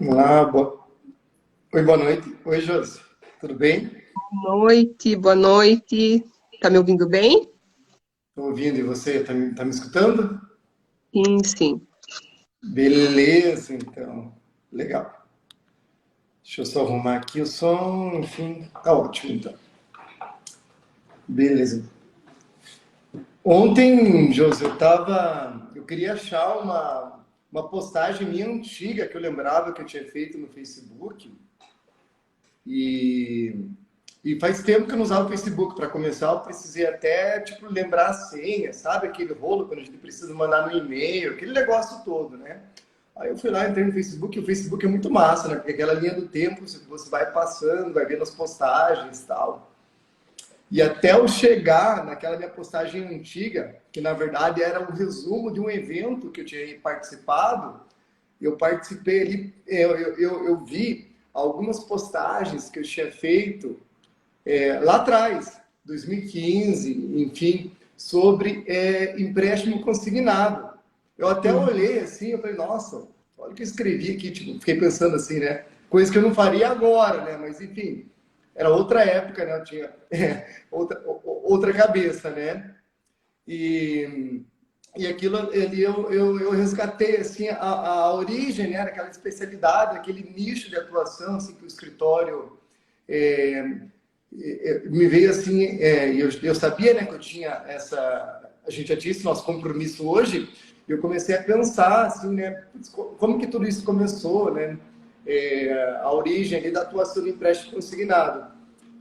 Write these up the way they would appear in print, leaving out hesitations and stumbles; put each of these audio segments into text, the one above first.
Olá, oi, boa noite. Oi, Josi. Tudo bem? Noite, boa noite. Tá me ouvindo bem? Estou ouvindo. E você? Tá me escutando? Sim, sim. Beleza, então. Legal. Deixa eu só arrumar aqui o som. Enfim, tá ótimo, então. Beleza. Ontem, Josi, eu queria achar uma postagem minha antiga que eu lembrava que eu tinha feito no Facebook. E E faz tempo que eu não usava o Facebook. Para começar, eu precisei até, tipo, lembrar a senha, sabe? Aquele rolo quando a gente precisa mandar no e-mail, aquele negócio todo, né? Aí eu fui lá, entrei no Facebook, e o Facebook é muito massa, né? Porque aquela linha do tempo, você vai passando, vai vendo as postagens e tal. E até eu chegar naquela minha postagem antiga, que na verdade era um resumo de um evento que eu tinha participado, eu participei ali, eu vi algumas postagens que eu tinha feito lá atrás, 2015, enfim, sobre empréstimo consignado. Eu até Hum. olhei assim, eu falei, nossa, olha o que eu escrevi aqui, tipo, fiquei pensando assim, né? Coisa que eu não faria agora, né? Mas enfim, era outra época, né? Eu tinha outra cabeça, né? E, e aquilo ali eu resgatei assim a origem, né? Aquela especialidade, aquele nicho de atuação assim, que o escritório é, me veio assim, eu sabia, né, que eu tinha a gente já tinha esse nosso compromisso hoje, e eu comecei a pensar, assim, né, como que tudo isso começou, né, a origem ali da atuação do empréstimo consignado.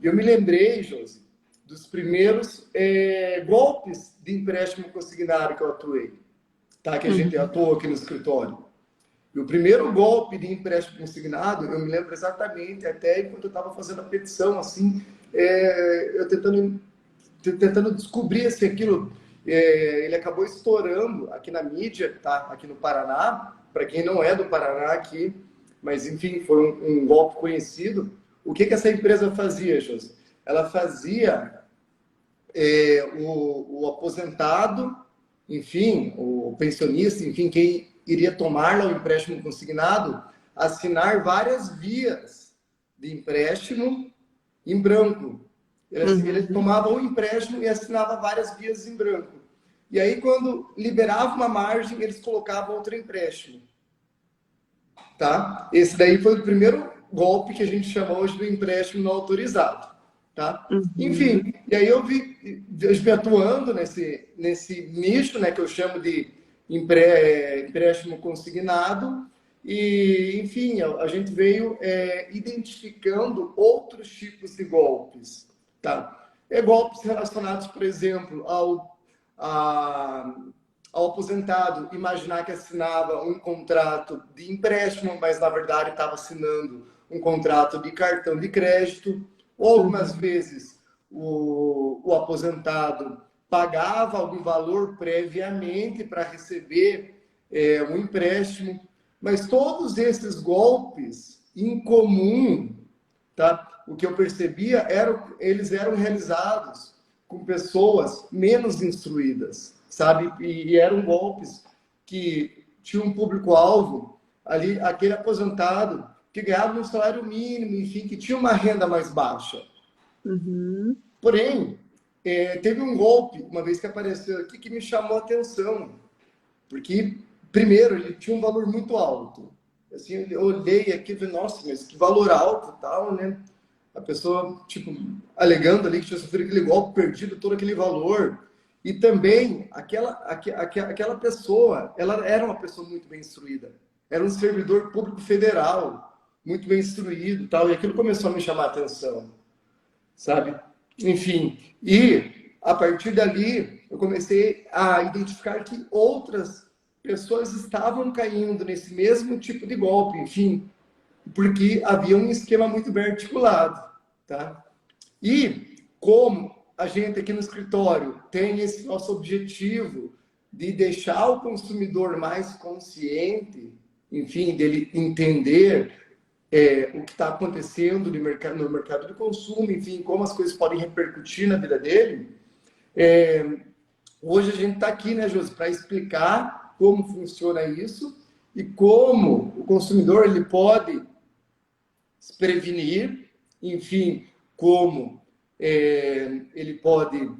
E eu me lembrei, Josi, dos primeiros golpes de empréstimo consignado que eu atuei, tá, que a gente Uhum. atuou aqui no escritório. E o primeiro golpe de empréstimo consignado, eu me lembro exatamente, até enquanto eu estava fazendo a petição, assim, eu tentando descobrir se aquilo, ele acabou estourando aqui na mídia, tá? Aqui no Paraná, para quem não é do Paraná aqui, mas enfim, foi um golpe conhecido. O que essa empresa fazia, José? Ela fazia o aposentado, enfim, o pensionista, enfim, quem iria tomar lá o empréstimo consignado, assinar várias vias de empréstimo em branco. Ele Uhum. tomava um empréstimo e assinava várias vias em branco. E aí, quando liberava uma margem, eles colocavam outro empréstimo. Tá? Esse daí foi o primeiro golpe que a gente chama hoje do empréstimo não autorizado. Tá? Uhum. Enfim, e aí eu vi atuando nesse nicho, né, que eu chamo de empréstimo consignado, e, enfim, a gente veio identificando outros tipos de golpes. Tá? Golpes relacionados, por exemplo, a, ao aposentado imaginar que assinava um contrato de empréstimo, mas na verdade estava assinando um contrato de cartão de crédito, ou algumas Uhum. vezes o aposentado pagava algum valor previamente para receber um empréstimo, mas todos esses golpes em comum, tá? O que eu percebia eles eram realizados com pessoas menos instruídas, sabe? E eram golpes que tinham um público-alvo ali, aquele aposentado que ganhava um salário mínimo, enfim, que tinha uma renda mais baixa. Uhum. Porém, teve um golpe, uma vez que apareceu aqui, que me chamou a atenção, porque, primeiro, ele tinha um valor muito alto. Assim, eu olhei aqui e falei, nossa, mas que valor alto e tal, né? A pessoa, tipo, alegando ali que tinha sofrido aquele golpe, perdido todo aquele valor. E também, aquela pessoa, ela era uma pessoa muito bem instruída. Era um servidor público federal, muito bem instruído e tal. E aquilo começou a me chamar a atenção, sabe? Enfim, e a partir dali eu comecei a identificar que outras pessoas estavam caindo nesse mesmo tipo de golpe, enfim, porque havia um esquema muito bem articulado, tá? E como a gente aqui no escritório tem esse nosso objetivo de deixar o consumidor mais consciente, enfim, dele entender o que está acontecendo no mercado de consumo, enfim, como as coisas podem repercutir na vida dele. É, Hoje a gente está aqui, né, Josi, para explicar como funciona isso e como o consumidor ele pode se prevenir, enfim, como ele pode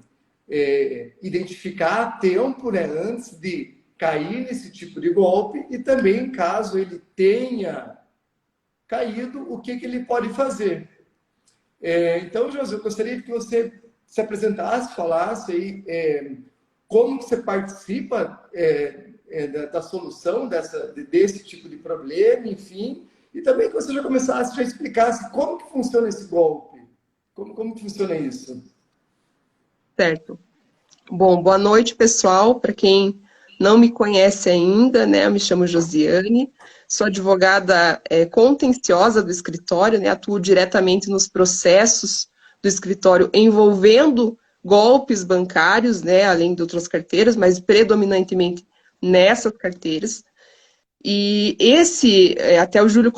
identificar a tempo, né, antes de cair nesse tipo de golpe, e também, caso ele tenha caído, o que ele pode fazer. Então, José, eu gostaria que você se apresentasse, falasse aí como que você participa da solução desse tipo de problema, enfim, e também que você já começasse, já explicasse como que funciona esse golpe, como que funciona isso. Certo. Bom, boa noite, pessoal. Para quem não me conhece ainda, né, eu me chamo Josiane, sou advogada contenciosa do escritório, né, atuo diretamente nos processos do escritório envolvendo golpes bancários, né, além de outras carteiras, mas predominantemente nessas carteiras. E até o Júlio,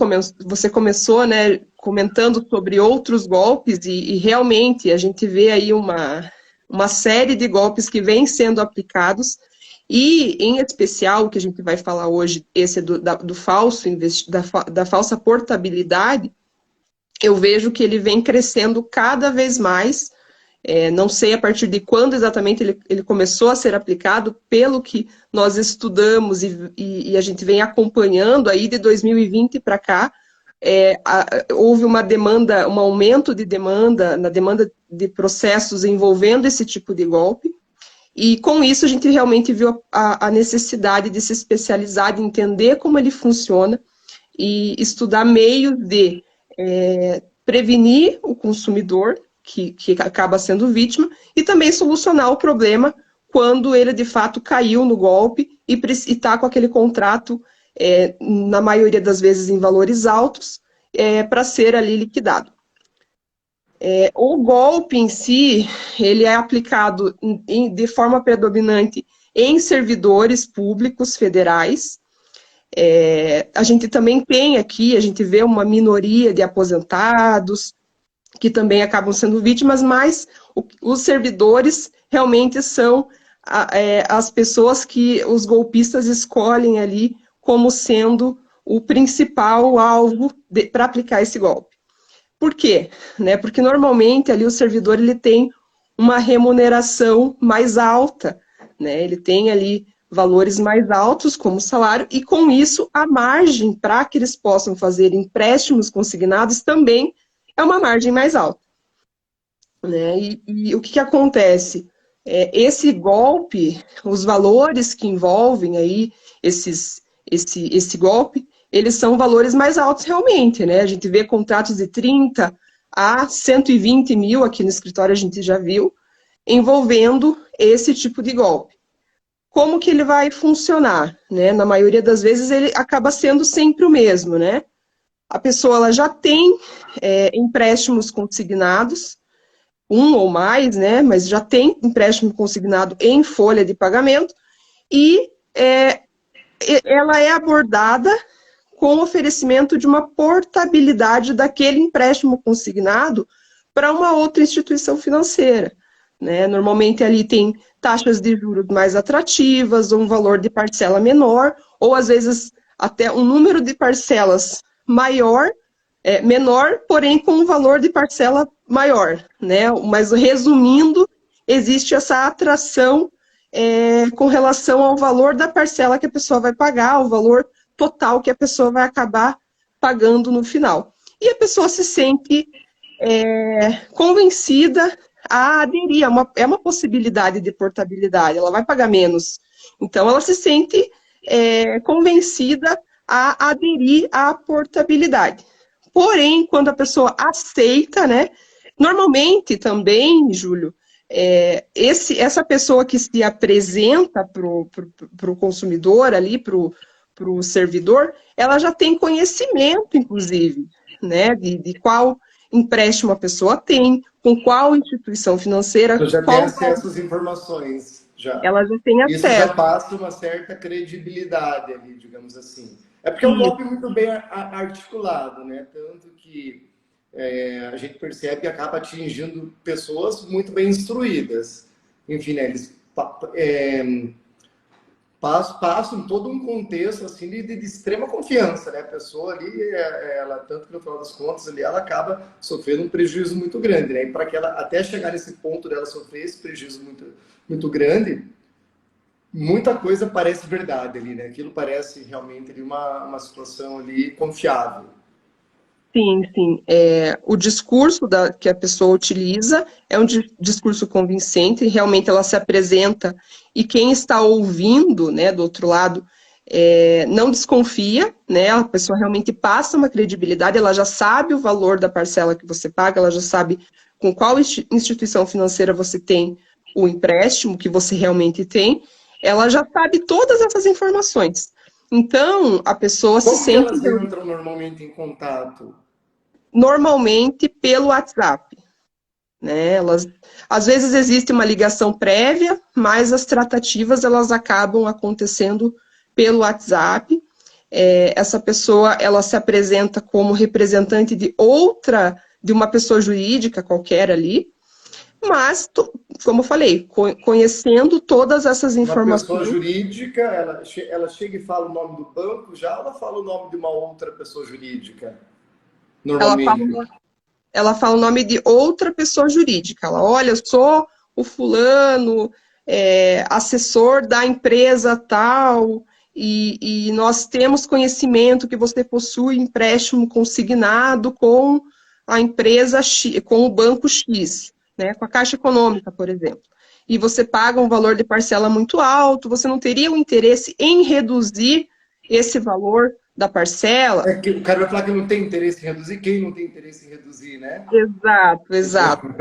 você começou, né, comentando sobre outros golpes, e realmente a gente vê aí uma série de golpes que vêm sendo aplicados, e em especial o que a gente vai falar hoje, esse do falso da falsa portabilidade, eu vejo que ele vem crescendo cada vez mais. Não sei a partir de quando exatamente ele começou a ser aplicado, pelo que nós estudamos e a gente vem acompanhando aí de 2020 para cá, houve uma demanda, um aumento de demanda, na demanda de processos envolvendo esse tipo de golpe, e com isso a gente realmente viu a necessidade de se especializar, de entender como ele funciona e estudar meios de prevenir o consumidor que acaba sendo vítima, e também solucionar o problema quando ele de fato caiu no golpe e está com aquele contrato, na maioria das vezes em valores altos, para ser ali liquidado. O golpe em si, ele é aplicado de forma predominante em servidores públicos federais. A gente também tem aqui, a gente vê uma minoria de aposentados, que também acabam sendo vítimas, mas os servidores realmente são as pessoas que os golpistas escolhem ali como sendo o principal alvo para aplicar esse golpe. Por quê? Porque normalmente ali o servidor ele tem uma remuneração mais alta, né? Ele tem ali valores mais altos como salário, e com isso a margem para que eles possam fazer empréstimos consignados também é uma margem mais alta, né? E o que acontece? Esse golpe, os valores que envolvem aí esse golpe, eles são valores mais altos realmente, né? A gente vê contratos de 30 a 120 mil, aqui no escritório a gente já viu, envolvendo esse tipo de golpe. Como que ele vai funcionar, né? Na maioria das vezes ele acaba sendo sempre o mesmo, né? A pessoa ela já tem empréstimos consignados, um ou mais, né? Mas já tem empréstimo consignado em folha de pagamento, e ela é abordada com o oferecimento de uma portabilidade daquele empréstimo consignado para uma outra instituição financeira, né? Normalmente ali tem taxas de juros mais atrativas, ou um valor de parcela menor, ou às vezes até um número de parcelas menor, porém com um valor de parcela maior, né? Mas resumindo, existe essa atração com relação ao valor da parcela que a pessoa vai pagar, ao valor total que a pessoa vai acabar pagando no final. E a pessoa se sente convencida a aderir, é uma possibilidade de portabilidade, ela vai pagar menos. Então, ela se sente convencida a aderir à portabilidade. Porém, quando a pessoa aceita, né, normalmente também, Júlio, essa pessoa que se apresenta para o consumidor ali, para o servidor, ela já tem conhecimento, inclusive, né, de qual empréstimo a pessoa tem, com qual instituição financeira. Você já tem acesso às informações, já. Ela já tem Isso já acesso. passa uma certa credibilidade ali, digamos assim. É porque é um golpe muito bem articulado, né? Tanto que a gente percebe que acaba atingindo pessoas muito bem instruídas. Enfim, né? Eles passam todo um contexto assim de extrema confiança, né? A pessoa ali, ela, tanto que no final das contas ali, ela acaba sofrendo um prejuízo muito grande, né? E para que ela até chegar nesse ponto dela sofrer esse prejuízo muito grande, muita coisa parece verdade ali, né? Aquilo parece realmente ali uma situação ali confiável. Sim, sim. O discurso que a pessoa utiliza é um discurso convincente, realmente ela se apresenta e quem está ouvindo, né, do outro lado, não desconfia, né, a pessoa realmente passa uma credibilidade, ela já sabe o valor da parcela que você paga, ela já sabe com qual instituição financeira você tem o empréstimo que você realmente tem, ela já sabe todas essas informações. Então, a pessoa se Como que sente elas entram normalmente em contato? normalmente pelo WhatsApp, né? Às vezes existe uma ligação prévia, mas as tratativas elas acabam acontecendo pelo WhatsApp. Essa pessoa ela se apresenta como representante de uma pessoa jurídica qualquer ali, mas, como eu falei, conhecendo todas essas Uma pessoa informações, jurídica, ela chega e fala o nome do banco já, ou ela fala o nome de uma outra pessoa jurídica, ela fala normalmente? ela fala o nome de outra pessoa jurídica. Ela, olha, eu sou o fulano, assessor da empresa tal, e nós temos conhecimento que você possui empréstimo consignado com a empresa X, com o banco X, né, com a Caixa Econômica, por exemplo. E você paga um valor de parcela muito alto, você não teria o interesse em reduzir esse valor da parcela? É que o cara vai falar que não tem interesse em reduzir, quem não tem interesse em reduzir, né? Exato, exato.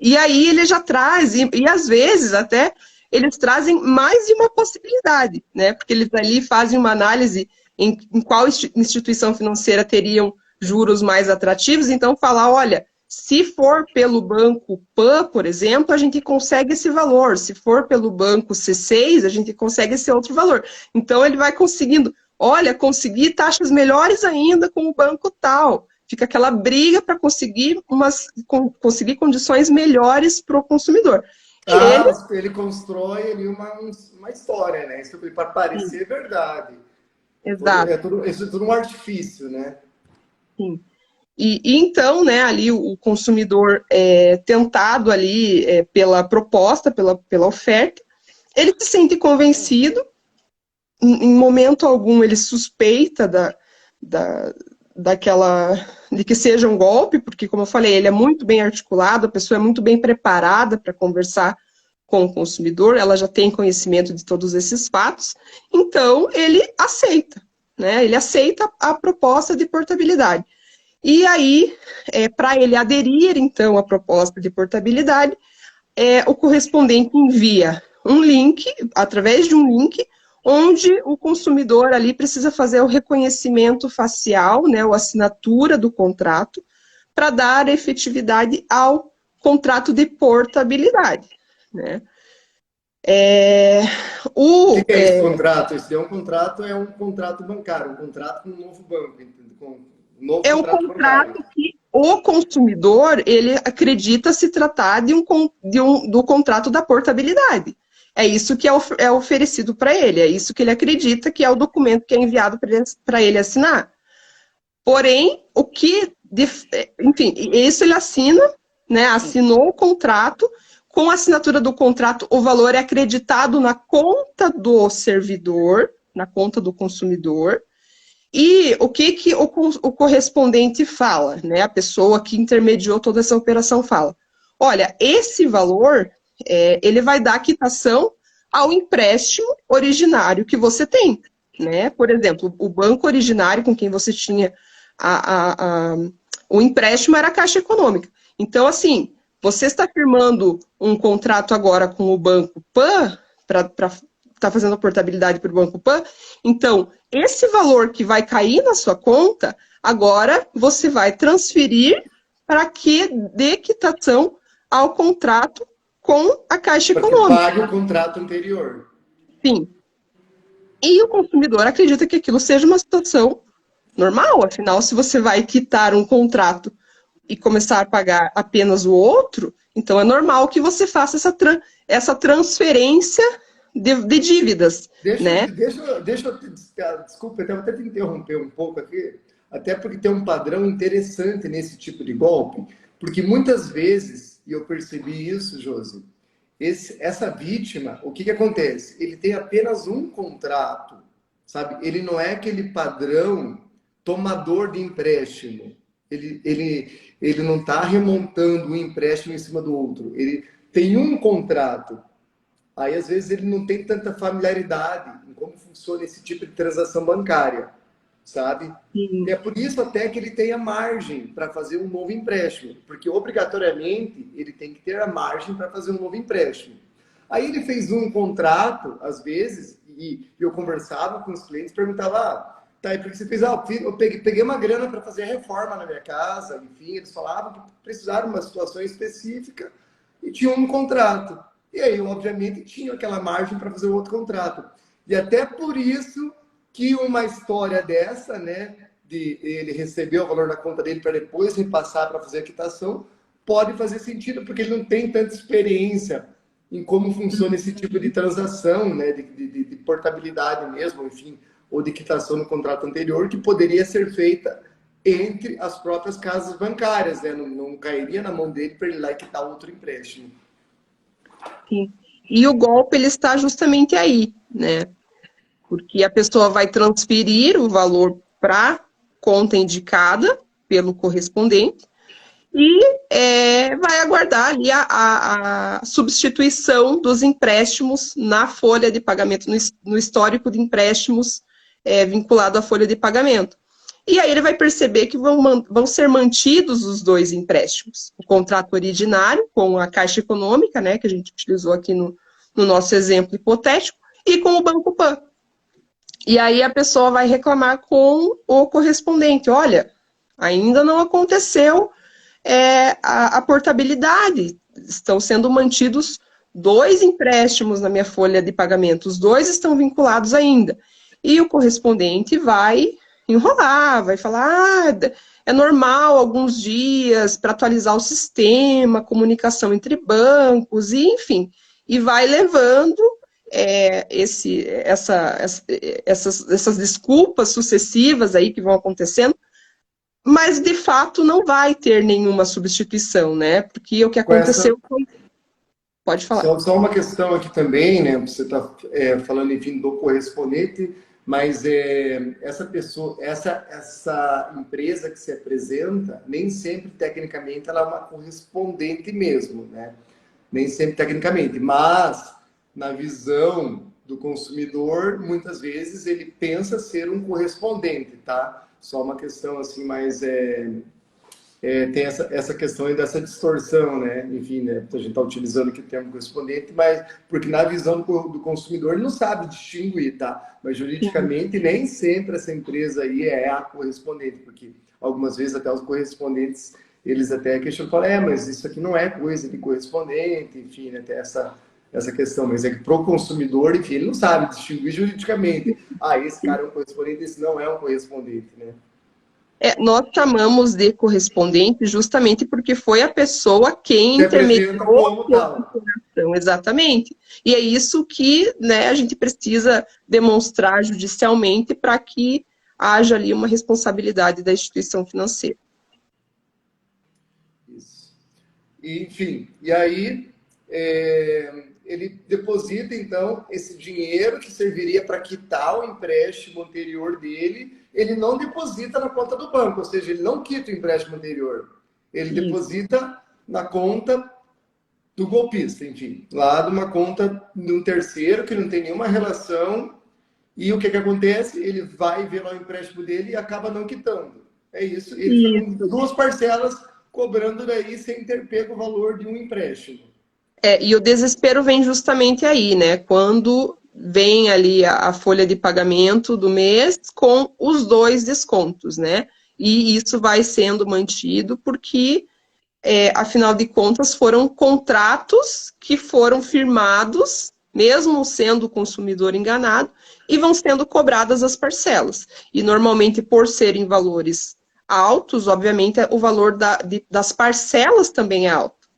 E aí ele já traz, e às vezes até eles trazem mais de uma possibilidade, né? Porque eles ali fazem uma análise em qual instituição financeira teriam juros mais atrativos, então falar, olha, se for pelo banco PAN, por exemplo, a gente consegue esse valor, se for pelo banco C6, a gente consegue esse outro valor. Então ele vai conseguindo, olha, conseguir taxas melhores ainda com o banco tal. Fica aquela briga para conseguir condições melhores para o consumidor. E ele, Ele constrói ali uma história, né? Isso para sim, parecer verdade. exato, Isso é tudo um artifício, né? sim. E então, né, ali o consumidor tentado ali pela proposta, pela oferta, ele se sente convencido, em momento algum ele suspeita da, daquela, de que seja um golpe, porque, como eu falei, ele é muito bem articulado, a pessoa é muito bem preparada para conversar com o consumidor, ela já tem conhecimento de todos esses fatos, então ele aceita, né? Ele aceita a proposta de portabilidade. E aí, para ele aderir, então, à proposta de portabilidade, o correspondente envia um link, através de um link, onde o consumidor ali precisa fazer o reconhecimento facial, né, ou assinatura do contrato, para dar efetividade ao contrato de portabilidade. Né? O que é esse contrato? Esse é um contrato bancário, um contrato com um novo banco, com um novo É um contrato bancário. contrato que o consumidor ele acredita se tratar do contrato da portabilidade. É isso que é oferecido para ele, é isso que ele acredita que é o documento que é enviado para ele assinar. Porém, enfim, isso ele assina, né? Assinou o contrato, com a assinatura do contrato, o valor é acreditado na conta do servidor, na conta do consumidor. E o que o correspondente fala, né? A pessoa que intermediou toda essa operação fala: olha, esse valor ele vai dar quitação ao empréstimo originário que você tem, né? Por exemplo, o banco originário com quem você tinha o empréstimo era a Caixa Econômica. Então, assim, você está firmando um contrato agora com o Banco PAN para está fazendo a portabilidade para o Banco PAN, então, esse valor que vai cair na sua conta, agora você vai transferir para que dê quitação ao contrato com a Caixa Para que Econômica. pague o contrato anterior. Sim. E o consumidor acredita que aquilo seja uma situação normal, afinal, se você vai quitar um contrato e começar a pagar apenas o outro, então é normal que você faça essa transferência de dívidas, né? Desculpa, eu até te interromper um pouco aqui, até porque tem um padrão interessante nesse tipo de golpe, porque muitas vezes, e eu percebi isso, Josi, essa vítima, o que acontece? Ele tem apenas um contrato, sabe? Ele não é aquele padrão tomador de empréstimo. Ele não está remontando um empréstimo em cima do outro. Ele tem um contrato. Aí, às vezes, ele não tem tanta familiaridade em como funciona esse tipo de transação bancária, sabe? Sim. E é por isso até que ele tem a margem para fazer um novo empréstimo, porque obrigatoriamente ele tem que ter a margem para fazer um novo empréstimo. Aí ele fez um contrato, às vezes, e eu conversava com os clientes, perguntava, tá, e por que você fez? Eu peguei uma grana para fazer a reforma na minha casa, enfim, eles falavam que precisaram de uma situação específica e tinham um contrato. E aí, obviamente, tinha aquela margem para fazer outro contrato. E até por isso que uma história dessa, né, de ele receber o valor da conta dele para depois repassar para fazer a quitação, pode fazer sentido, porque ele não tem tanta experiência em como funciona esse tipo de transação, né, de portabilidade mesmo, enfim, ou de quitação no contrato anterior, que poderia ser feita entre as próprias casas bancárias, né? Não cairia na mão dele para ele ir lá e quitar outro empréstimo. Sim. E o golpe, ele está justamente aí, né? Porque a pessoa vai transferir o valor para a conta indicada pelo correspondente e vai aguardar ali a substituição dos empréstimos na folha de pagamento, no histórico de empréstimos vinculado à folha de pagamento. E aí ele vai perceber que vão ser mantidos os dois empréstimos. O contrato originário, com a Caixa Econômica, né, que a gente utilizou aqui no nosso exemplo hipotético, e com o Banco Pan. E aí a pessoa vai reclamar com o correspondente. Olha, ainda não aconteceu a portabilidade. Estão sendo mantidos dois empréstimos na minha folha de pagamento. Os dois estão vinculados ainda. E o correspondente vai enrolar, vai falar, é normal alguns dias para atualizar o sistema, comunicação entre bancos, e enfim, e vai levando essas desculpas sucessivas aí que vão acontecendo, mas de fato não vai ter nenhuma substituição, né? Porque o que aconteceu foi... Pode falar. Só uma questão aqui também, né? Você está falando, enfim, do correspondente, mas essa pessoa, essa empresa que se apresenta, nem sempre, tecnicamente, ela é uma correspondente mesmo, né? Nem sempre, tecnicamente, mas na visão do consumidor, muitas vezes ele pensa ser um correspondente, tá? Só uma questão assim, mais tem essa questão aí dessa distorção, né? Enfim, né? A gente está utilizando aqui o termo correspondente, mas porque na visão do consumidor ele não sabe distinguir, tá? Mas juridicamente nem sempre essa empresa aí é a correspondente, porque algumas vezes até os correspondentes eles até questionam, falam, mas isso aqui não é coisa de correspondente, enfim, né? Tem essa questão, mas é que para o consumidor, enfim, ele não sabe distinguir juridicamente. Esse cara é um correspondente, esse não é um correspondente, né? Nós chamamos de correspondente justamente porque foi a pessoa quem intermediou a operação, exatamente. E é isso que, né, a gente precisa demonstrar judicialmente para que haja ali uma responsabilidade da instituição financeira. Isso. Enfim, e aí ele deposita, então, esse dinheiro que serviria para quitar o empréstimo anterior dele, ele não deposita na conta do banco, ou seja, ele não quita o empréstimo anterior. Ele deposita na conta do golpista, enfim, lá de uma conta de um terceiro que não tem nenhuma relação, e o que acontece? Ele vai ver lá o empréstimo dele e acaba não quitando. É isso, ele fica com duas parcelas cobrando daí sem ter pego o valor de um empréstimo. E o desespero vem justamente aí, né? Quando vem ali a folha de pagamento do mês com os dois descontos, né? E isso vai sendo mantido porque, afinal de contas, foram contratos que foram firmados, mesmo sendo o consumidor enganado, e vão sendo cobradas as parcelas. E normalmente, por serem valores altos, obviamente, o valor das parcelas também é alto,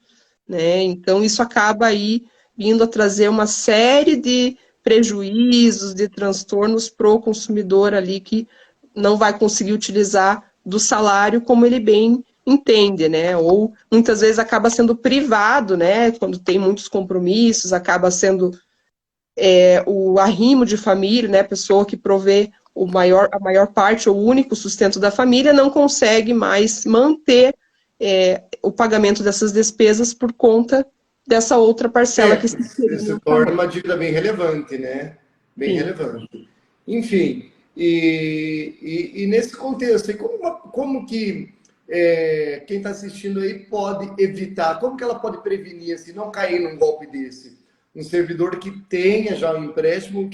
né? Então, isso acaba aí vindo a trazer uma série de prejuízos, de transtornos para o consumidor ali que não vai conseguir utilizar do salário como ele bem entende, né? Ou muitas vezes acaba sendo privado, né? Quando tem muitos compromissos, acaba sendo o arrimo de família, né? A pessoa que provê a maior parte, ou o único sustento da família, não consegue mais manter o pagamento dessas despesas por conta dessa outra parcela que se inseriu Se no torna salário. uma dívida bem relevante, né? Bem Sim. relevante. Enfim, e nesse contexto, e como que quem está assistindo aí pode evitar, como que ela pode prevenir, assim, não cair num golpe desse? Um servidor que tenha já um empréstimo,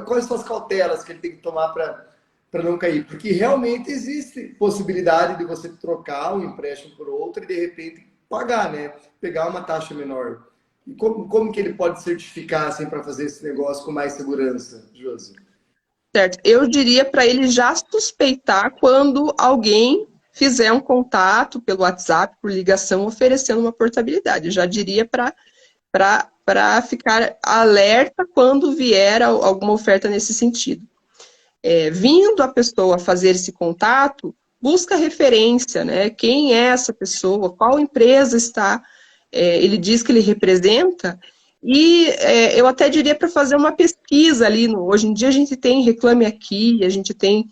quais são as cautelas que ele tem que tomar para não cair? Porque realmente existe possibilidade de você trocar um empréstimo por outro e de repente pagar, né? Pegar uma taxa menor. E como que ele pode certificar assim, para fazer esse negócio com mais segurança, Josi? Certo. Eu diria para ele já suspeitar quando alguém fizer um contato pelo WhatsApp, por ligação, oferecendo uma portabilidade. Eu já diria para ficar alerta quando vier alguma oferta nesse sentido. Vindo a pessoa fazer esse contato, busca referência, né? Quem é essa pessoa? Qual empresa está? Ele diz que ele representa. E eu até diria para fazer uma pesquisa ali. Hoje em dia a gente tem Reclame Aqui, a gente tem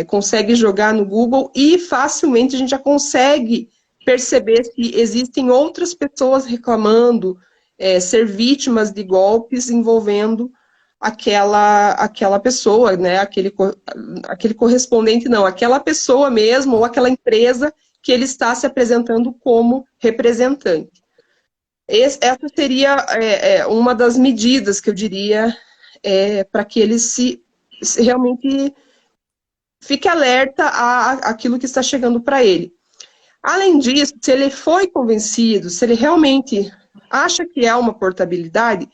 consegue jogar no Google e facilmente a gente já consegue perceber se existem outras pessoas reclamando, ser vítimas de golpes envolvendo aquela pessoa, né? Aquele correspondente, não, aquela pessoa mesmo, ou aquela empresa que ele está se apresentando como representante. Essa seria uma das medidas que eu diria para que ele se realmente fique alerta àquilo que está chegando para ele. Além disso, se ele foi convencido, se ele realmente acha que é uma portabilidade,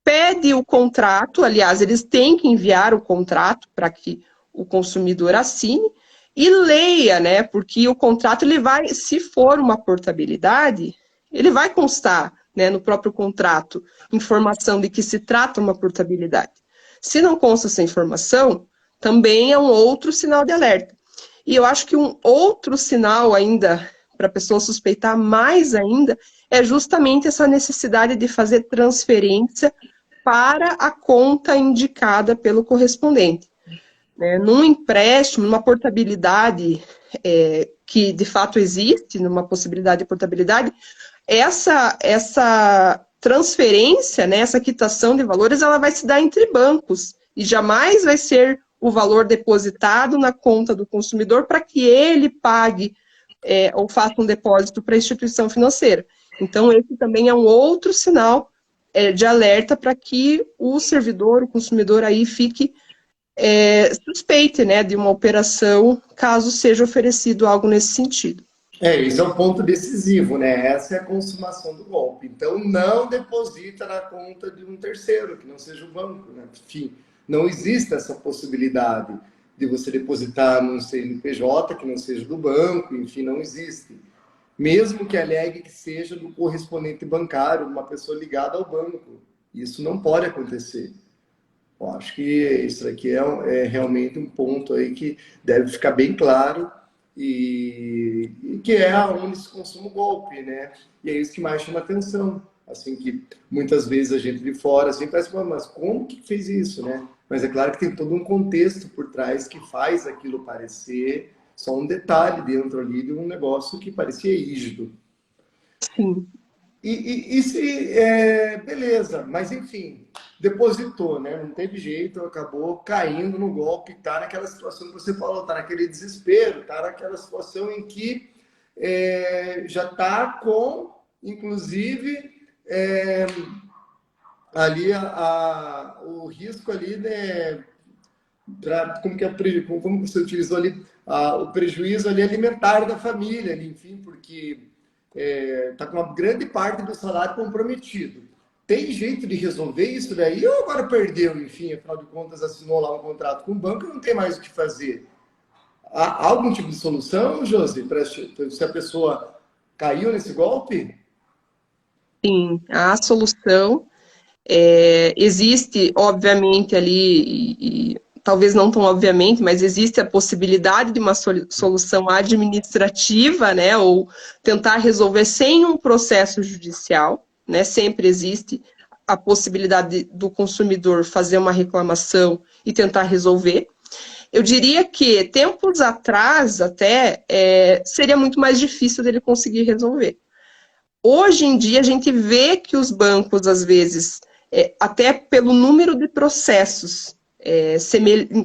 pede o contrato, aliás, eles têm que enviar o contrato para que o consumidor assine e leia, né? Porque o contrato ele vai, se for uma portabilidade, ele vai constar, né, no próprio contrato informação de que se trata uma portabilidade. Se não consta essa informação, também é um outro sinal de alerta. E eu acho que um outro sinal ainda para a pessoa suspeitar mais ainda é justamente essa necessidade de fazer transferência para a conta indicada pelo correspondente. Num empréstimo, numa portabilidade que de fato existe, numa possibilidade de portabilidade, essa transferência, né, essa quitação de valores, ela vai se dar entre bancos e jamais vai ser o valor depositado na conta do consumidor para que ele pague ou faça um depósito para a instituição financeira. Então, esse também é um outro sinal de alerta para que o servidor, o consumidor aí fique suspeite, né, de uma operação, caso seja oferecido algo nesse sentido. Esse é o ponto decisivo, né? Essa é a consumação do golpe. Então, não deposita na conta de um terceiro, que não seja o banco, né? Enfim, não existe essa possibilidade de você depositar num CNPJ que não seja do banco, enfim, não existe. Mesmo que alegue que seja do correspondente bancário, uma pessoa ligada ao banco. Isso não pode acontecer. Eu acho que isso aqui é realmente um ponto aí que deve ficar bem claro e que é onde se consome o golpe, né? E é isso que mais chama atenção. Assim, que muitas vezes a gente de fora assim parece, mas como que fez isso, né? Mas é claro que tem todo um contexto por trás que faz aquilo parecer só um detalhe dentro ali de um negócio que parecia rígido. Sim. E se, beleza, mas enfim, depositou, né? Não teve jeito, acabou caindo no golpe, tá naquela situação que você falou, tá naquele desespero, tá naquela situação em que já tá com, inclusive, ali o risco ali, né? Como você utilizou ali, o prejuízo ali alimentar da família, ali, enfim, porque está com uma grande parte do salário comprometido. Tem jeito de resolver isso daí ou agora perdeu, enfim, afinal de contas assinou lá um contrato com o banco e não tem mais o que fazer? Há algum tipo de solução, Josi, para se a pessoa caiu nesse golpe? Sim, a solução existe, obviamente, ali, talvez não tão obviamente, mas existe a possibilidade de uma solução administrativa, né, ou tentar resolver sem um processo judicial, né, sempre existe a possibilidade do consumidor fazer uma reclamação e tentar resolver. Eu diria que, tempos atrás, até, seria muito mais difícil dele conseguir resolver. Hoje em dia, a gente vê que os bancos, às vezes, até pelo número de processos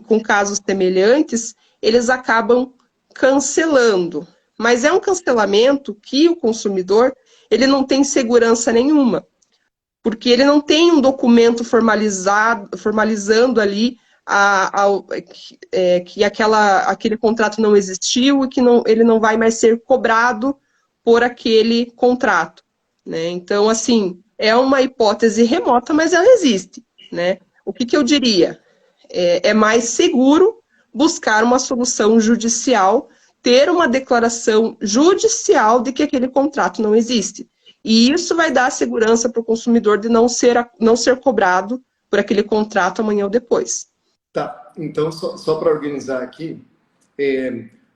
com casos semelhantes, eles acabam cancelando. Mas é um cancelamento que o consumidor ele não tem segurança nenhuma, porque ele não tem um documento formalizando ali que aquele contrato não existiu e que ele não vai mais ser cobrado por aquele contrato, né? Então, assim, é uma hipótese remota, mas ela existe, né? O que eu diria? É mais seguro buscar uma solução judicial, ter uma declaração judicial de que aquele contrato não existe. E isso vai dar segurança para o consumidor de não ser cobrado por aquele contrato amanhã ou depois. Tá, então só para organizar aqui,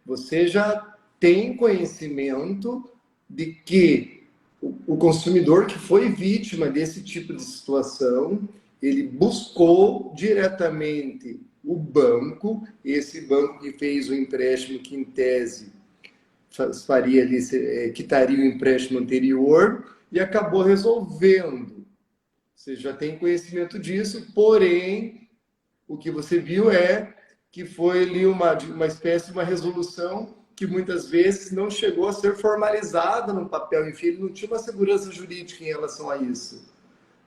você já tem conhecimento de que o consumidor que foi vítima desse tipo de situação, ele buscou diretamente o banco, esse banco que fez o empréstimo que, em tese, faria ali, quitaria o empréstimo anterior e acabou resolvendo. Você já tem conhecimento disso, porém, o que você viu que foi ali uma espécie de uma resolução que muitas vezes não chegou a ser formalizada no papel, enfim, ele não tinha uma segurança jurídica em relação a isso,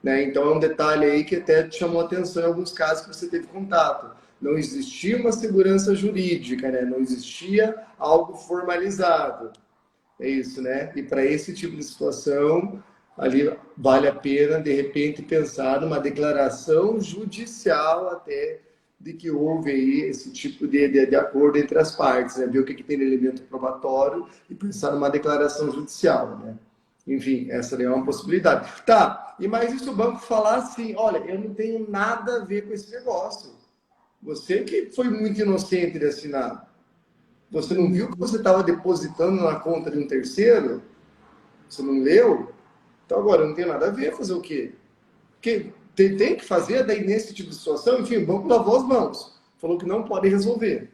né? Então é um detalhe aí que até te chamou a atenção em alguns casos que você teve contato. Não existia uma segurança jurídica, né? Não existia algo formalizado. É isso, né? E para esse tipo de situação, ali vale a pena, de repente, pensar numa declaração judicial até de que houve aí esse tipo de acordo entre as partes, né? Ver o que tem de elemento probatório e pensar numa declaração judicial, né? Enfim, essa é uma possibilidade. Tá, e mais isso o banco falar assim, olha, eu não tenho nada a ver com esse negócio. Você que foi muito inocente de assinar. Você não viu que você estava depositando na conta de um terceiro? Você não leu? Então agora não tem nada a ver, fazer o quê? Porque tem que fazer, daí nesse tipo de situação, enfim, o banco lavou as mãos. Falou que não pode resolver.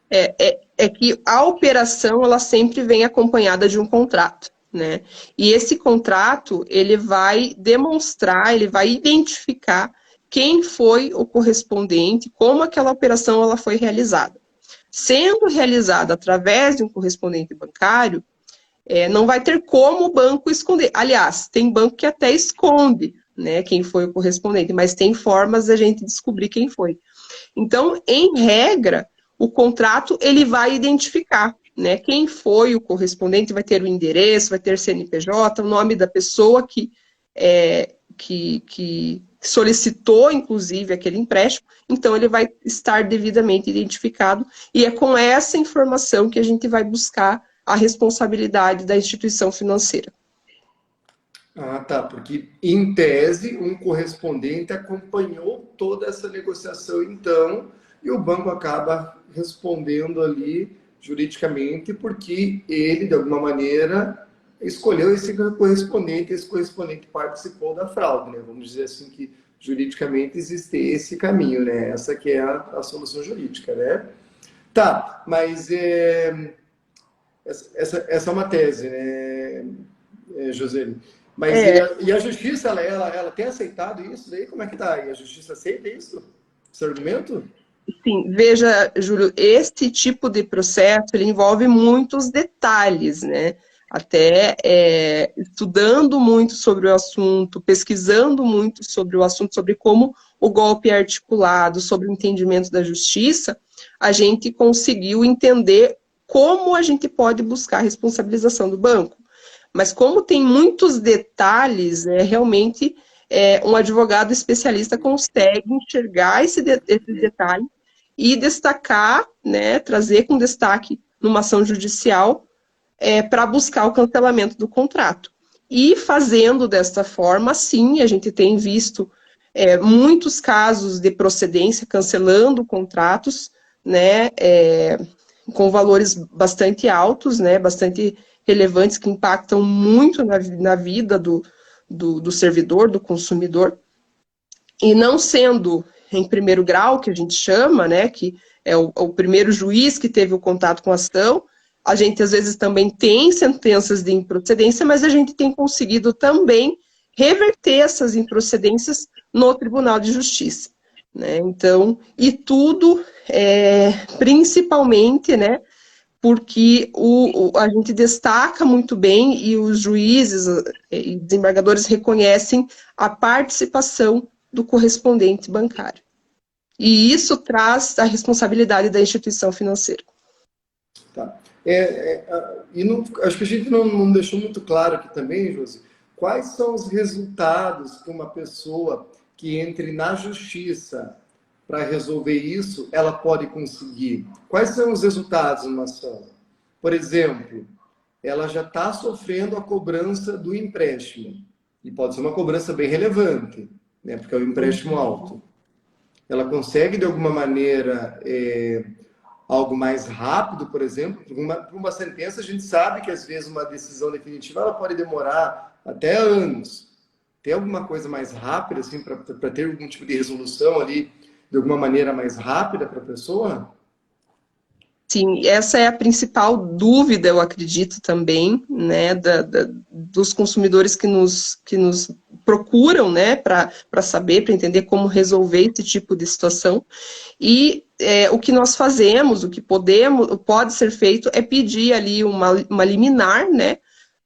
É que a operação, ela sempre vem acompanhada de um contrato, né? E esse contrato, ele vai demonstrar, ele vai identificar quem foi o correspondente, como aquela operação ela foi realizada. Sendo realizada através de um correspondente bancário, não vai ter como o banco esconder. Aliás, tem banco que até esconde, né, quem foi o correspondente, mas tem formas da gente descobrir quem foi. Então, em regra, o contrato ele vai identificar, né, quem foi o correspondente, vai ter o endereço, vai ter CNPJ, o nome da pessoa que solicitou, inclusive, aquele empréstimo, então ele vai estar devidamente identificado, e é com essa informação que a gente vai buscar a responsabilidade da instituição financeira. Ah, tá, porque em tese um correspondente acompanhou toda essa negociação, então, e o banco acaba respondendo ali juridicamente porque ele, de alguma maneira, escolheu esse correspondente participou da fraude, né? Vamos dizer assim que juridicamente existe esse caminho, né? Essa que é a solução jurídica, né? Tá, mas essa é uma tese, né, José? Mas e a justiça, ela tem aceitado isso daí? Como é que tá? E a justiça aceita isso? Esse argumento? Sim, veja, Júlio, este tipo de processo ele envolve muitos detalhes, né? Até estudando muito sobre o assunto, pesquisando muito sobre o assunto, sobre como o golpe é articulado, sobre o entendimento da justiça, a gente conseguiu entender como a gente pode buscar a responsabilização do banco. Mas como tem muitos detalhes, realmente um advogado especialista consegue enxergar esses detalhes e destacar, né, trazer com destaque numa ação judicial para buscar o cancelamento do contrato. E fazendo desta forma, sim, a gente tem visto muitos casos de procedência cancelando contratos, né, com valores bastante altos, né, bastante relevantes, que impactam muito na vida do servidor, do consumidor, e não sendo em primeiro grau, que a gente chama, né, que é o primeiro juiz que teve o contato com a ação. A gente, às vezes, também tem sentenças de improcedência, mas a gente tem conseguido também reverter essas improcedências no Tribunal de Justiça, né? Então, e tudo, principalmente, né, porque a gente destaca muito bem e os juízes e desembargadores reconhecem a participação do correspondente bancário. E isso traz a responsabilidade da instituição financeira. Tá. Acho que a gente não deixou muito claro aqui também, Josi, quais são os resultados que uma pessoa que entre na justiça para resolver isso, ela pode conseguir. Quais são os resultados numa ação? Por exemplo, ela já está sofrendo a cobrança do empréstimo, e pode ser uma cobrança bem relevante, né, porque é um empréstimo alto. Ela consegue, de alguma maneira, algo mais rápido, por exemplo. Por uma sentença, a gente sabe que, às vezes, uma decisão definitiva ela pode demorar até anos. Tem alguma coisa mais rápida, assim, para ter algum tipo de resolução ali, de alguma maneira mais rápida para a pessoa? Sim, essa é a principal dúvida, eu acredito também, né, dos consumidores que nos procuram, né, para saber, para entender como resolver esse tipo de situação. E o que nós fazemos, o que pode ser feito, é pedir ali uma liminar, né,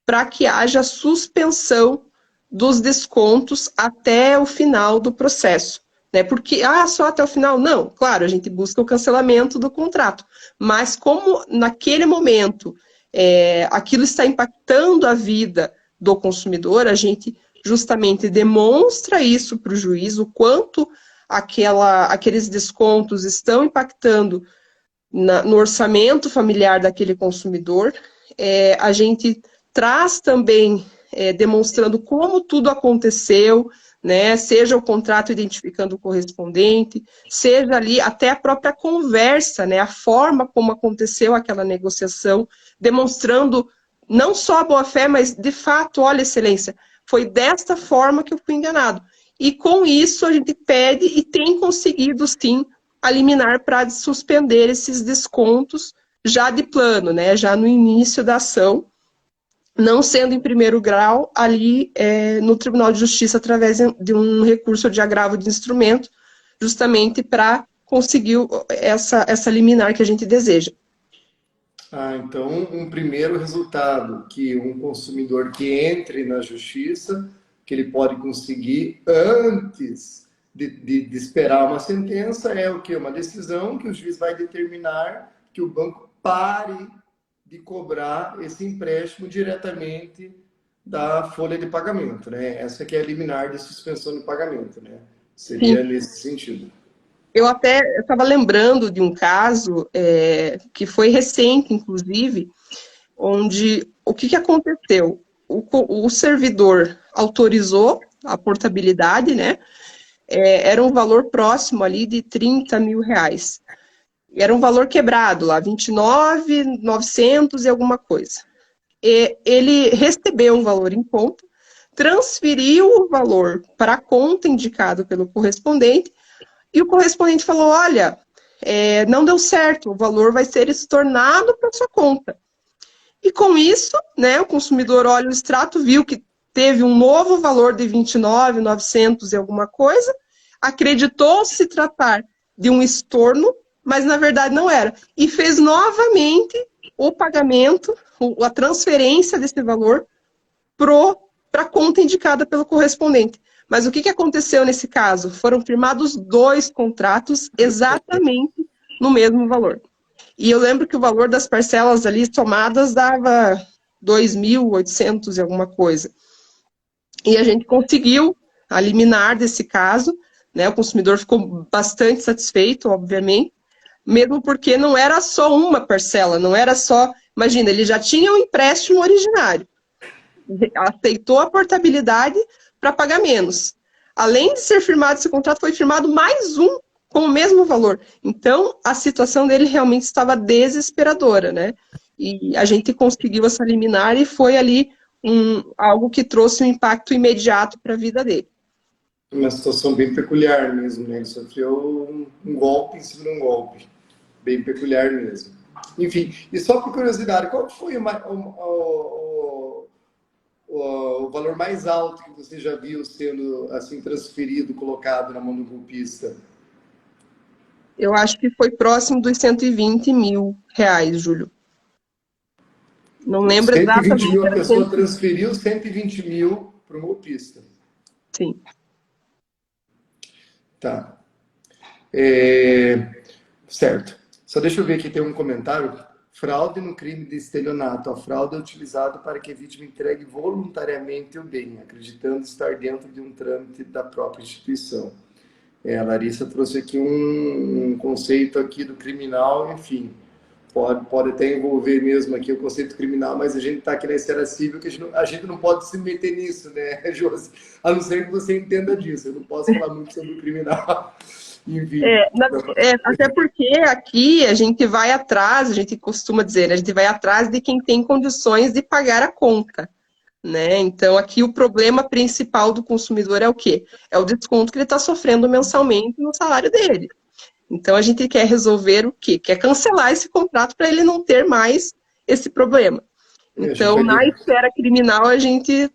para que haja suspensão dos descontos até o final do processo. Né? Porque, só até o final? Não, claro, a gente busca o cancelamento do contrato. Mas como naquele momento aquilo está impactando a vida do consumidor, a gente justamente demonstra isso para o juiz, o quanto aqueles descontos estão impactando no orçamento familiar daquele consumidor. A gente traz também, demonstrando como tudo aconteceu, né, seja o contrato identificando o correspondente, seja ali até a própria conversa, né, a forma como aconteceu aquela negociação, demonstrando não só a boa-fé, mas de fato, olha, excelência, foi desta forma que eu fui enganado. E com isso a gente pede e tem conseguido, sim, a liminar para suspender esses descontos já de plano, né, já no início da ação, não sendo em primeiro grau, ali no Tribunal de Justiça, através de um recurso de agravo de instrumento, justamente para conseguir essa liminar que a gente deseja. Então, um primeiro resultado, que um consumidor que entre na justiça, que ele pode conseguir antes de esperar uma sentença, é o que? Uma decisão que o juiz vai determinar que o banco pare de cobrar esse empréstimo diretamente da folha de pagamento, né? Essa que é a liminar de suspensão de pagamento, né? Seria Sim. Nesse sentido. Eu estava lembrando de um caso que foi recente, inclusive, onde o que aconteceu? O servidor autorizou a portabilidade, né? Era um valor próximo ali de 30 mil reais. Era um valor quebrado lá, 29.900 e alguma coisa. Ele recebeu o valor em conta, transferiu o valor para a conta indicada pelo correspondente, e o correspondente falou, olha, não deu certo, o valor vai ser estornado para sua conta. E com isso, né, o consumidor olha o extrato, viu que teve um novo valor de 29.900 e alguma coisa, acreditou se tratar de um estorno, mas na verdade não era. E fez novamente o pagamento, a transferência desse valor para a conta indicada pelo correspondente. Mas o que aconteceu nesse caso? Foram firmados 2 contratos exatamente no mesmo valor. E eu lembro que o valor das parcelas ali somadas dava 2.800 e alguma coisa. E a gente conseguiu a liminar desse caso, né? O consumidor ficou bastante satisfeito, obviamente, mesmo porque não era só uma parcela, não era só... Imagina, ele já tinha o empréstimo originário. aceitou a portabilidade para pagar menos. Além de ser firmado esse contrato, foi firmado mais um com o mesmo valor. Então, a situação dele realmente estava desesperadora, né? E a gente conseguiu essa liminar e foi ali algo que trouxe um impacto imediato para a vida dele. Uma situação bem peculiar mesmo, né? Ele sofreu um golpe em cima de um golpe. Bem peculiar mesmo. Enfim, e só por curiosidade, qual foi o valor mais alto que você já viu sendo assim transferido, colocado na mão do golpista? Eu acho que foi próximo dos 120 mil reais, Júlio. Não lembro 120 exatamente. mil, a pessoa transferiu 120 mil para o golpista. Sim. Tá. Certo. Só deixa eu ver aqui, tem um comentário. Fraude no crime de estelionato. A fraude é utilizada para que a vítima entregue voluntariamente o bem, acreditando estar dentro de um trâmite da própria instituição. A Larissa trouxe aqui um conceito aqui do criminal, enfim, pode até envolver mesmo aqui o conceito criminal, mas a gente está aqui na esfera civil que a gente não pode se meter nisso, né, Josi? A não ser que você entenda disso. Eu não posso falar muito sobre o criminal. Enfim. Até porque aqui a gente vai atrás, a gente costuma dizer, a gente vai atrás de quem tem condições de pagar a conta, né? Então aqui o problema principal do consumidor é o quê? É o desconto que ele está sofrendo mensalmente no salário dele. Então a gente quer resolver o quê? Quer cancelar esse contrato para ele não ter mais esse problema. Então, na esfera criminal, a gente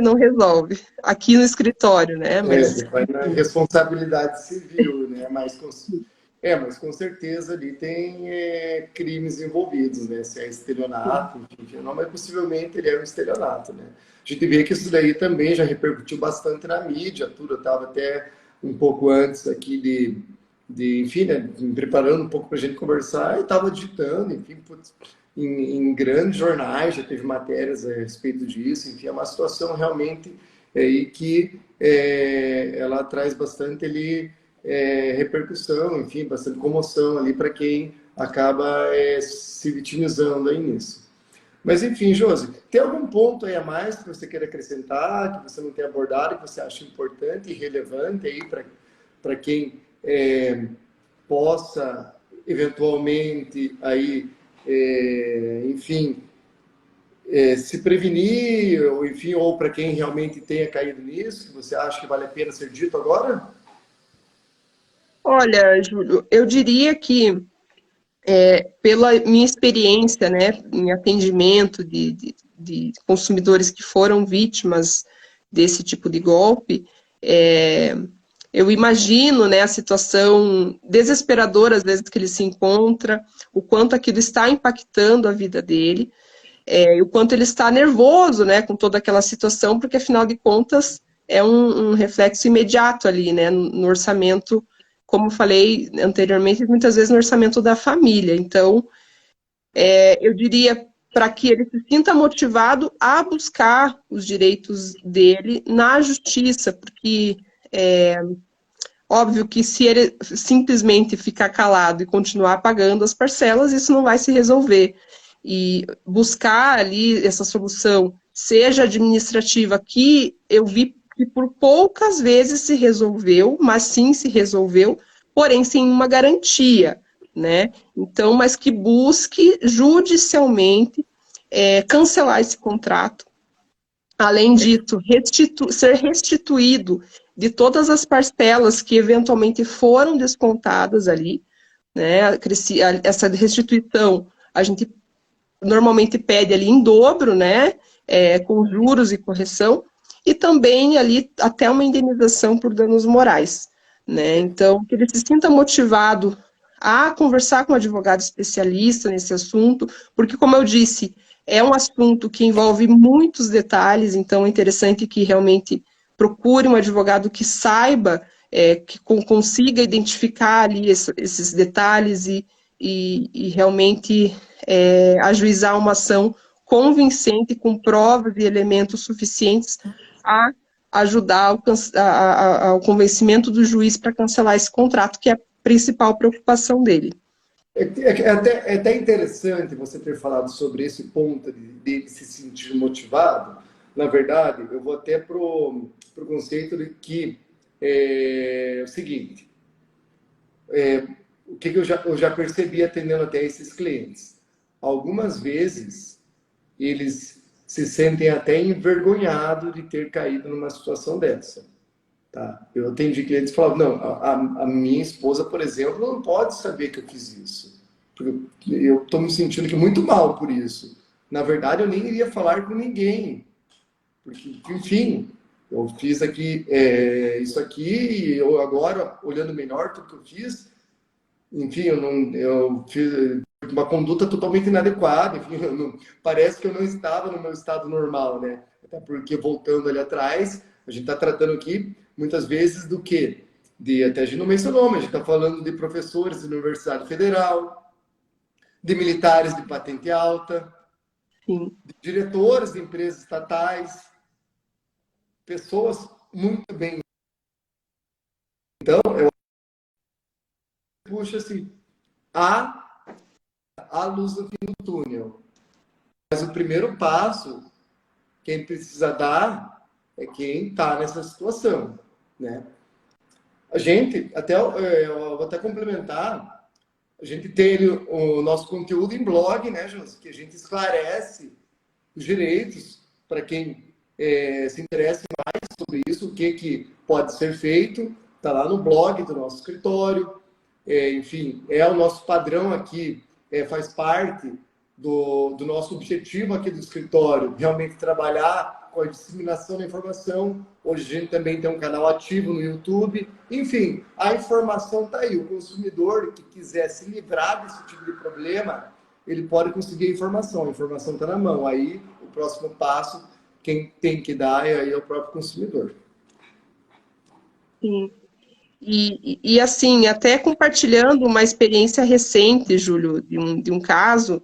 não resolve. Aqui no escritório, né? Mas vai na responsabilidade civil, né? Mas com certeza ali tem crimes envolvidos, né? Se é estelionato, enfim, não, mas possivelmente ele é um estelionato, né? A gente vê que isso daí também já repercutiu bastante na mídia, tudo. Eu estava até um pouco antes aqui enfim, né, me preparando um pouco para a gente conversar e estava digitando, enfim, em grandes jornais, já teve matérias a respeito disso, enfim, é uma situação realmente aí que ela traz bastante ali, repercussão, enfim, bastante comoção ali para quem acaba se vitimizando aí nisso. Mas enfim, Josi, tem algum ponto aí a mais que você queira acrescentar, que você não tenha abordado, que você acha importante e relevante aí para quem possa eventualmente aí, enfim, se prevenir, ou enfim, ou para quem realmente tenha caído nisso, que você acha que vale a pena ser dito agora? Olha, Júlio, eu diria que pela minha experiência, né, em atendimento de consumidores que foram vítimas desse tipo de golpe, eu imagino, né, a situação desesperadora, às vezes, que ele se encontra, o quanto aquilo está impactando a vida dele, e o quanto ele está nervoso, né, com toda aquela situação, porque, afinal de contas, é um reflexo imediato ali, né, no orçamento, como falei anteriormente, muitas vezes no orçamento da família. Então, eu diria para que ele se sinta motivado a buscar os direitos dele na justiça, porque óbvio que se ele simplesmente ficar calado e continuar pagando as parcelas, isso não vai se resolver. E buscar ali essa solução, seja administrativa, que eu vi que por poucas vezes se resolveu, mas sim se resolveu, porém sem uma garantia, né? Então, mas que busque judicialmente cancelar esse contrato. Além disso, ser restituído de todas as parcelas que eventualmente foram descontadas ali, né? Essa restituição a gente normalmente pede ali em dobro, né? Com juros e correção, e também ali até uma indenização por danos morais, né? Então, que ele se sinta motivado a conversar com um advogado especialista nesse assunto, porque, como eu disse, é um assunto que envolve muitos detalhes, então é interessante que realmente procure um advogado que saiba, que consiga identificar ali esses detalhes e realmente ajuizar uma ação convincente, com provas e elementos suficientes a ajudar ao convencimento do juiz para cancelar esse contrato, que é a principal preocupação dele. É até interessante você ter falado sobre esse ponto de se sentir motivado, na verdade, eu vou até pro conceito de que é o seguinte, o que eu já percebi atendendo até esses clientes. Algumas vezes, eles se sentem até envergonhados de ter caído numa situação dessa. Tá? Eu atendi clientes que falavam, não, a minha esposa, por exemplo, não pode saber que eu fiz isso. Porque eu estou me sentindo aqui muito mal por isso. Na verdade, eu nem iria falar com ninguém. Porque, enfim, eu fiz aqui isso aqui e eu agora, olhando melhor tudo que eu fiz, enfim, eu fiz uma conduta totalmente inadequada, enfim, parece que eu não estava no meu estado normal, né? Até porque, voltando ali atrás, a gente está tratando aqui, muitas vezes, do quê? Até a gente não mencionou, mas a gente está falando de professores da Universidade Federal, de militares de patente alta, Sim. de diretores de empresas estatais, pessoas muito bem. Então, eu puxo assim, há luz no fim do túnel. Mas o primeiro passo, quem precisa dar, é quem está nessa situação, né? A gente, eu vou até complementar, a gente tem o nosso conteúdo em blog, né, José? Que a gente esclarece os direitos para quem se interessa mais sobre isso, o que pode ser feito, está lá no blog do nosso escritório. Enfim, é o nosso padrão aqui, faz parte do nosso objetivo aqui do escritório, realmente trabalhar com a disseminação da informação. Hoje a gente também tem um canal ativo no YouTube. Enfim, a informação está aí. O consumidor que quiser se livrar desse tipo de problema, ele pode conseguir a informação está na mão. Aí, o próximo passo, quem tem que dar é o próprio consumidor. Sim. E assim, até compartilhando uma experiência recente, Júlio, de um caso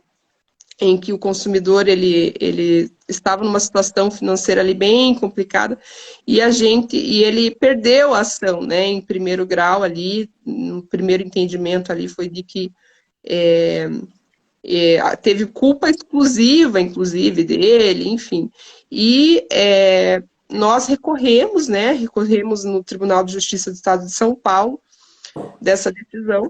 em que o consumidor ele estava numa situação financeira ali bem complicada e ele perdeu a ação, né, em primeiro grau ali, no primeiro entendimento ali foi de que teve culpa exclusiva, inclusive, dele, enfim. E nós recorremos, né? Recorremos no Tribunal de Justiça do Estado de São Paulo dessa decisão.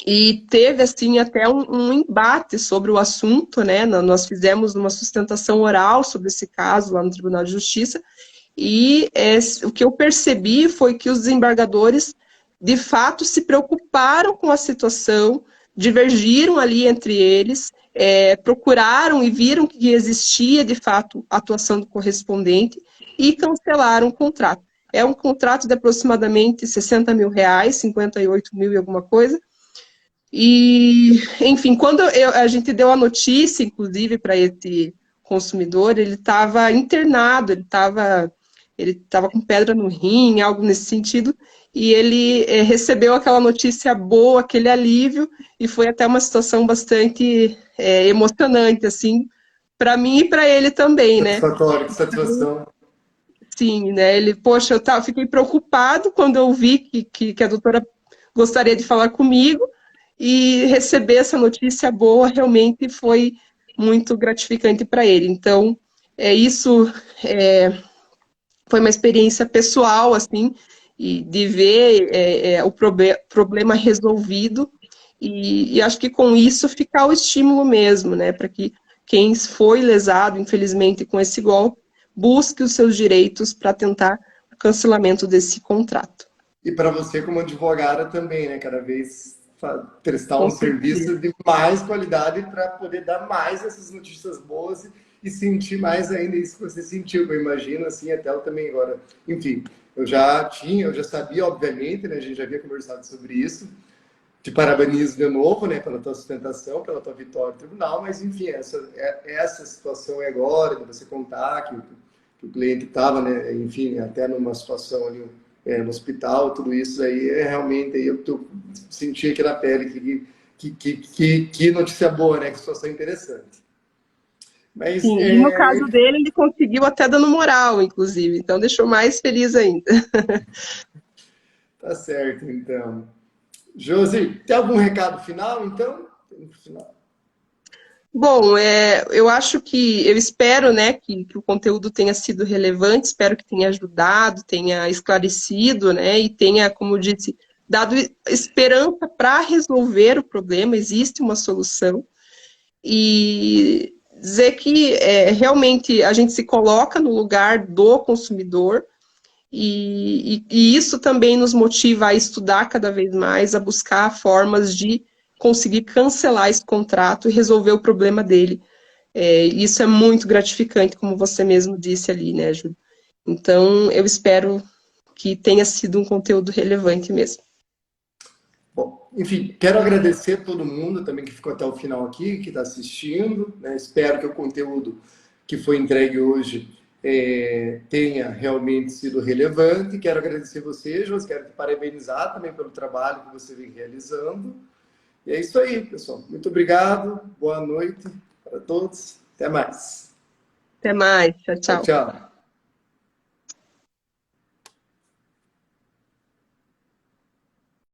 E teve, assim, até um embate sobre o assunto, né? Nós fizemos uma sustentação oral sobre esse caso lá no Tribunal de Justiça. E o que eu percebi foi que os desembargadores, de fato, se preocuparam com a situação, divergiram ali entre eles, procuraram e viram que existia, de fato, atuação do correspondente e cancelaram o contrato. É um contrato de aproximadamente R$ 60.000, 58 mil e alguma coisa. E, enfim, quando a gente deu a notícia, inclusive, para esse consumidor, ele estava internado, ele estava com pedra no rim, algo nesse sentido, e ele recebeu aquela notícia boa, aquele alívio, e foi até uma situação bastante emocionante, assim, para mim e para ele também, né? Satisfatório, que satisfação. Sim, né? Ele, poxa, fiquei preocupado quando eu vi que a doutora gostaria de falar comigo, e receber essa notícia boa realmente foi muito gratificante para ele. Então, isso foi uma experiência pessoal, assim, e de ver o problema resolvido, e acho que com isso ficar o estímulo mesmo, né, para que quem foi lesado, infelizmente, com esse golpe, busque os seus direitos para tentar o cancelamento desse contrato. E para você, como advogada, também, né? Cada vez prestar Com um certeza. serviço de mais qualidade para poder dar mais essas notícias boas e sentir mais ainda isso que você sentiu, eu imagino, assim, até eu também agora. Enfim, eu já sabia, obviamente, né? A gente já havia conversado sobre isso. Te parabenizo de novo, né, pela tua sustentação, pela tua vitória no tribunal, mas enfim, essa situação é agora, de você contar que o cliente estava, né, enfim, até numa situação ali no hospital, tudo isso aí realmente aí eu senti aqui na pele que notícia boa, né, que situação interessante. Mas Sim, e no caso dele, ele conseguiu até dando moral, inclusive, então deixou mais feliz ainda. tá certo, então. Josi, tem algum recado final, então? Bom, eu acho que, eu espero, né, que o conteúdo tenha sido relevante, espero que tenha ajudado, tenha esclarecido, né, e tenha, como eu disse, dado esperança para resolver o problema, existe uma solução, e dizer que realmente a gente se coloca no lugar do consumidor, e isso também nos motiva a estudar cada vez mais, a buscar formas de conseguir cancelar esse contrato e resolver o problema dele. Isso é muito gratificante, como você mesmo disse ali, né, Júlio? Então, eu espero que tenha sido um conteúdo relevante mesmo. Bom, enfim, quero agradecer a todo mundo também que ficou até o final aqui, que está assistindo, né? Espero que o conteúdo que foi entregue hoje tenha realmente sido relevante. Quero agradecer você, Josi, quero te parabenizar também pelo trabalho que você vem realizando. E é isso aí, pessoal. Muito obrigado, boa noite para todos, até mais. Até mais, tchau, Tchau, tchau. tchau.